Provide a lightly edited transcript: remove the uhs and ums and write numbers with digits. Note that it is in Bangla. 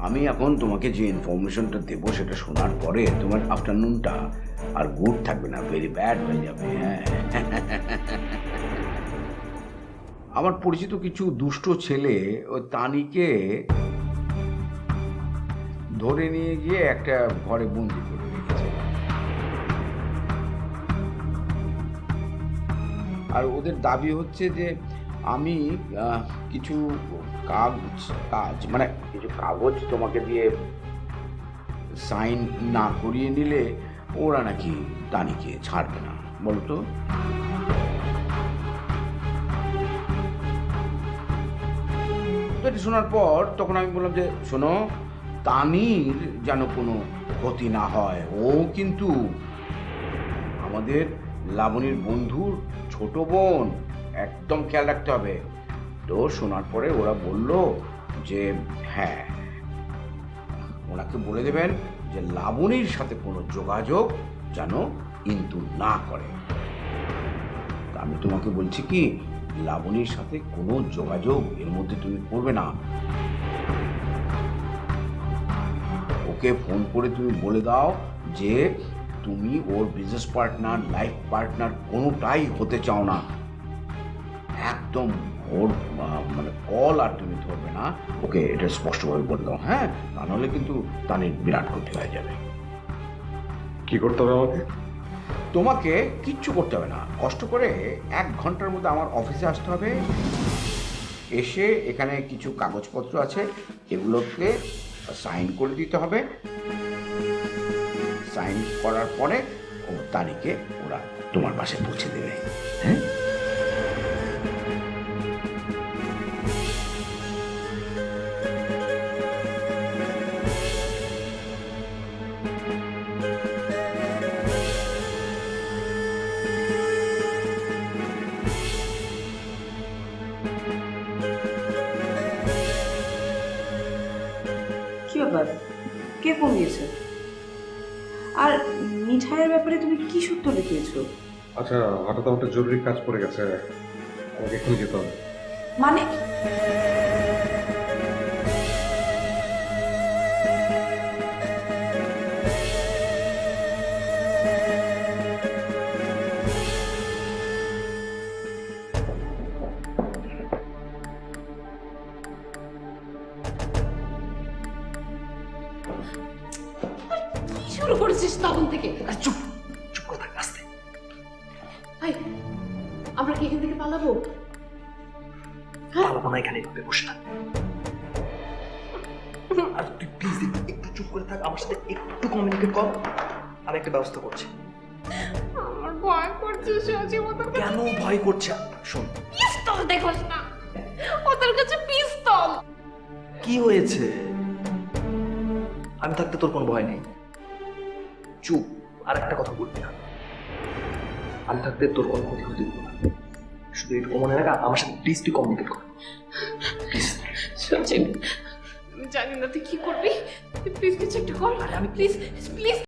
আমি এখন তোমাকে যে ইনফরমেশনটা দেবো সেটা শোনার পরে তোমার আফটারনুনটা আর গুড থাকবে না, ভেরি ব্যাড হয়ে যাবে। হ্যাঁ, আমার পরিচিত কিছু দুষ্ট ছেলে ওই তানিকে ধরে নিয়ে গিয়ে একটা ঘরে বন্দি করে রেখেছে, আর ওদের দাবি হচ্ছে যে আমি কিছু কাজ মানে কিছু কাগজ তোমাকে দিয়ে সাইন না করিয়ে নিলে ওরা নাকি তানিকে ছাড়বে না। বলো তো, এটা শোনার পর তখন আমি বললাম যে শোনো, তানির যেন কোনো ক্ষতি না হয়, ও কিন্তু আমাদের লাবণীর বন্ধুর ছোট বোন, একদম খেয়াল রাখতে হবে। তো শোনার পরে ওরা বলল যে হ্যাঁ, ওনাকে বলে দেবেন যে লাবণীর সাথে কোনো যোগাযোগ যেন কিন্তু না করে। তা আমি তোমাকে বলছি কি, লাবণীর সাথে কোনো যোগাযোগ এর মধ্যে তুমি করবে না। ওকে ফোন করে তুমি বলে দাও যে তুমি ওর বিজনেস পার্টনার, লাইফ পার্টনার কোনোটাই হতে চাও না। একদম ওর মানে কল আর তুমি ধরবে না, ওকে এটা স্পষ্টভাবে বলে দাও। হ্যাঁ, তা নাহলে কিন্তু তাদের বিরাট ক্ষতি হয়ে যাবে। কি করতে হবে আমাকে? তোমাকে কিচ্ছু করতে হবে না, কষ্ট করে 1 ঘন্টার মধ্যে আমার অফিসে আসতে হবে। এসে এখানে কিছু কাগজপত্র আছে, এগুলোকে সাইন করে দিতে হবে। সাইন করার পরে ও তারিখে ওরা তোমার বাসায় পৌঁছে দেবে। হ্যাঁ, কি ব্যাপার, কে ফোন দিয়েছে? আর মিঠাইয়ের ব্যাপারে তুমি কি সূত্র দেখিয়েছো? আচ্ছা, হঠাৎ আমার একটা জরুরি কাজ পড়ে গেছে, আমাকে এক্ষুনি যেতে হবে। মানে শুরু করেছিস তখন থেকে? চুপ চুপ করে থাক, আস্তে। ভাই, আমরা কি এখান থেকে পালাবো? পালাবো না, এখানে ঢুকে বসে থাক। আর তুই প্লিজ একটু চুপ করে থাক, আমার সাথে একটু কমিউনিকেট কর, আমি একটা ব্যবস্থা করছি। আমার ভয় করছে সজীব, ওদের কেন ভয় করছে? শোন, পিস্তল দেখোস না, ওদের কাছে পিস্তল। কি হয়েছে? আমি থাকতে তোর কোনো ভয় নেই। চুপ, আর একটা কথা বলবি না। আমি থাকতে তোর কোনো ক্ষতি হতে দিব না। শুধু এটুকু মনে রাখা, আমার সাথে প্লিজ তুই কমিউনিকেট কর প্লিজ। সজীব, আমি জানি না তুই কি করবি, প্লিজ কিছু একটা কর। আরে আমি প্লিজ প্লিজ